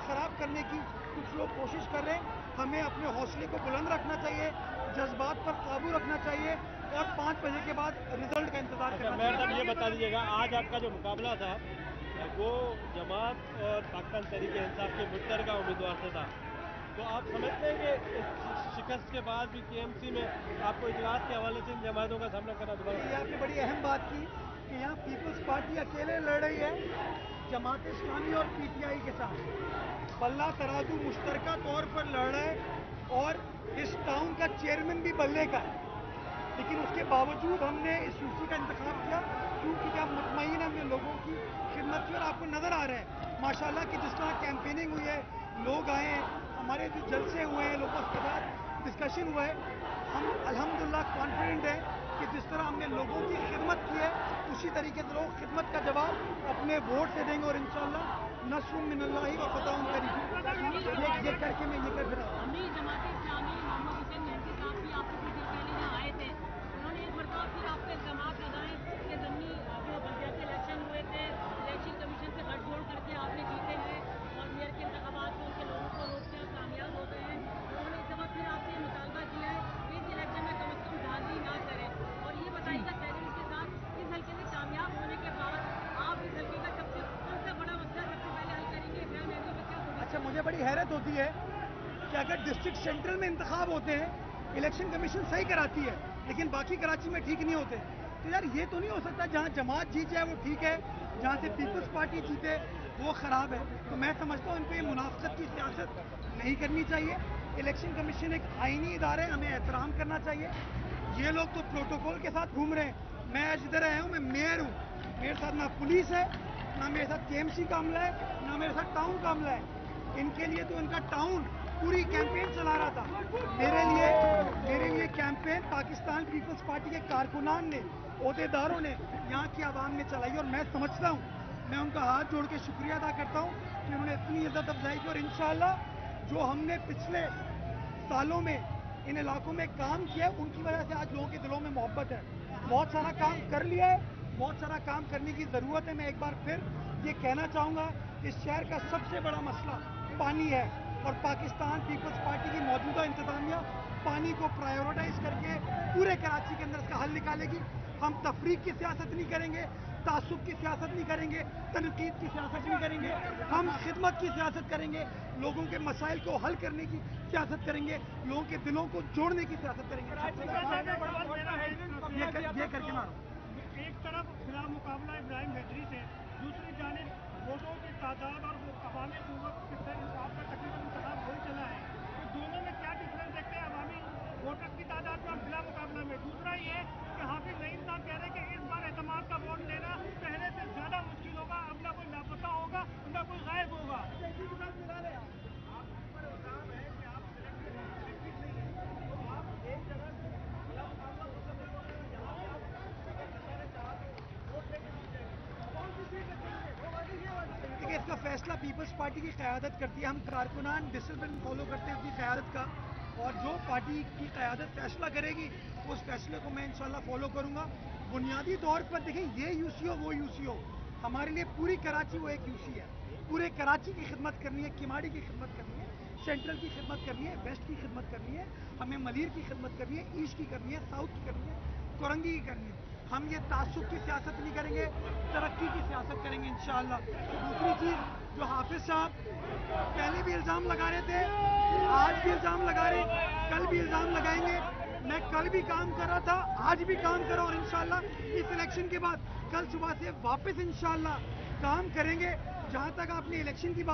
خراب کرنے کی کچھ لوگ کوشش کر رہے ہیں. ہمیں اپنے حوصلے کو بلند رکھنا چاہیے, جذبات پر قابو رکھنا چاہیے اور 5 بجے کے بعد رزلٹ کا انتظار کرنا چاہیے. میئر صاحب یہ بتا دیجیے گا, آج آپ کا جو مقابلہ تھا وہ جماعت اور پاکستان تحریک انصاف کے مشترکہ امیدوار سے تھا, تو آپ سمجھتے ہیں کہ اس شکست کے بعد بھی کے ایم سی میں آپ کو اجلاس کے حوالے سے ان جماعتوں کا سامنا کرنا دوبارہ؟ یہ آپ نے بڑی اہم بات کی کہ یہاں پیپلز پارٹی اکیلے لڑ رہی ہے جماعت اسلامی اور پی ٹی آئی کے ساتھ. بلہ ترازو مشترکہ طور پر لڑ رہا ہے اور اس ٹاؤن کا چیئرمین بھی بلے کا ہے, لیکن اس کے باوجود ہم نے اس یو سی کا انتخاب کیا کیونکہ ہم مطمئن ہیں, ہم نے لوگوں کی خدمت کی. اور آپ کو نظر آ رہا ہے ماشاءاللہ کہ جس طرح کیمپیننگ ہوئی ہے, لوگ آئے ہیں, ہمارے جو جلسے ہوئے ہیں, لوگوں کے ساتھ ڈسکشن ہوا ہے, ہم الحمدللہ کانفیڈنٹ ہیں کہ جس طرح ہم نے لوگوں کی خدمت کی ہے اسی طریقے سے لوگ خدمت کا جواب اپنے ووٹ سے دیں گے, اور انشاءاللہ نصر من اللہ و فتح قریب. یہ کر کے میں یہ کر پھر جماعت اسلامی محمد حسین مہدی صاحب بھی آپ سے کچھ دیر پہلے یہاں آئے تھے, انہوں نے ایک مرتبہ پھر آپ کو الزامات لگائے کہ ضمنی جو بلدیاتی الیکشن ہوئے تھے الیکشن کمیشن سے گٹھ جوڑ کر کے آپ نے جیتے ہیں اور میئر کے انتخابات میں ان کے لوگوں کو روک کے آپ کامیاب ہو گئے ہیں. انہوں نے اس دفعہ پھر آپ سے یہ مطالبہ کیا ہے کہ اس الیکشن میں کم از کم دھاندلی نہ کریں, اور یہ بتائیے گا سیلنس کے ساتھ اس حلقے میں کامیاب ہونے کے بعد آپ اس حلقے کا سب سے کون سا بڑا مسئلہ سب سے پہلے حل کریں گے؟ خیر مہندی میں کیا؟ اچھا, مجھے بڑی حیرت ہوتی ہے کہ اگر ڈسٹرکٹ سینٹرل میں انتخاب ہوتے ہیں الیکشن کمیشن صحیح کراتی ہے لیکن باقی کراچی میں ٹھیک نہیں ہوتے, تو یار یہ تو نہیں ہو سکتا جہاں جماعت جیت جائے وہ ٹھیک ہے, جہاں سے پیپلز پارٹی جیتے وہ خراب ہے. تو میں سمجھتا ہوں ان پہ یہ منافقت کی سیاست نہیں کرنی چاہیے. الیکشن کمیشن ایک آئینی ادارہ ہے, ہمیں احترام کرنا چاہیے. یہ لوگ تو پروٹوکول کے ساتھ گھوم رہے ہیں, میں آج ادھر آیا ہوں, میں میئر ہوں, میرے ساتھ نہ پولیس ہے, نہ میرے ساتھ کے ایم سی کا عملہ ہے, نہ میرے ساتھ ٹاؤن کا عملہ ہے. ان کے لیے تو ان کا ٹاؤن پوری کیمپین چلا رہا تھا. میرے لیے کیمپین پاکستان پیپلز پارٹی کے کارکنان نے, عہدیداروں نے یہاں کی عوام نے چلائی, اور میں سمجھتا ہوں, میں ان کا ہاتھ جوڑ کے شکریہ ادا کرتا ہوں کہ انہوں نے اتنی عزت افزائی کی. اور انشاءاللہ جو ہم نے پچھلے سالوں میں ان علاقوں میں کام کیا ان کی وجہ سے آج لوگوں کے دلوں میں محبت ہے. بہت سارا کام کر لیا ہے, بہت سارا کام کرنے کی ضرورت ہے. میں ایک بار پھر یہ کہنا چاہوں گا اس شہر کا سب سے بڑا مسئلہ پانی ہے, اور پاکستان پیپلز پارٹی کی موجودہ انتظامیہ پانی کو پرائیورٹائز کر کے پورے کراچی کے اندر اس کا حل نکالے گی. ہم تفریق کی سیاست نہیں کریں گے, تعصب کی سیاست نہیں کریں گے, تنقید کی سیاست نہیں کریں گے, ہم خدمت کی سیاست کریں گے, لوگوں کے مسائل کو حل کرنے کی سیاست کریں گے, لوگوں کے دلوں کو جوڑنے کی سیاست کریں گے. یہ کر کے مارو. ایک طرف خلاف مقابلہ ابراہیم حیدری سے, دوسری جانب ووٹوں کی تعداد اور عوامی قوت کے آپ کا تقریباً انتخاب ہو ہی چلا ہے, تو دونوں میں کیا ڈفرینس دیکھتے ہیں عوامی ووٹر کی تعداد میں اور خلاف مقابلہ میں؟ دوسرا یہ کہ حافظ نعیم صاحب کہہ رہے ہیں کہ اس بار اعتماد کا ووٹ لینا پہلے سے زیادہ مشکل ہوگا, اب نہ کوئی لاپتہ ہوگا نہ کوئی غائب ہوگا. دیکھیے, اس کا فیصلہ پیپلز پارٹی کی قیادت کرتی ہے. ہم کارکنان ڈسپلن فالو کرتے ہیں اپنی قیادت کا, اور جو پارٹی کی قیادت فیصلہ کرے گی اس فیصلے کو میں انشاءاللہ فالو کروں گا. بنیادی طور پر دیکھیں, یہ یو سی ہو وہ یو سی ہو, ہمارے لیے پوری کراچی وہ ایک یو سی ہے. پورے کراچی کی خدمت کرنی ہے, کماڑی کی خدمت کرنی ہے, سینٹرل کی خدمت کرنی ہے, ویسٹ کی خدمت کرنی ہے, ہمیں ملیر کی خدمت کرنی ہے, ایسٹ کی کرنی ہے, ساؤتھ کی کرنی ہے, کورنگی کی کرنی ہے. ہم یہ تعصب کی سیاست نہیں کریں گے, ترقی کی سیاست کریں گے انشاءاللہ. دوسری چیز, جو حافظ صاحب پہلے بھی الزام لگا رہے تھے, آج بھی الزام لگا رہے ہیں, کل بھی الزام لگائیں گے. میں کل بھی کام کر رہا تھا, آج بھی کام کر رہا ہوں, اور انشاءاللہ اس الیکشن کے بعد کل صبح سے واپس انشاءاللہ کام کریں گے. جہاں تک آپ نے الیکشن کی بات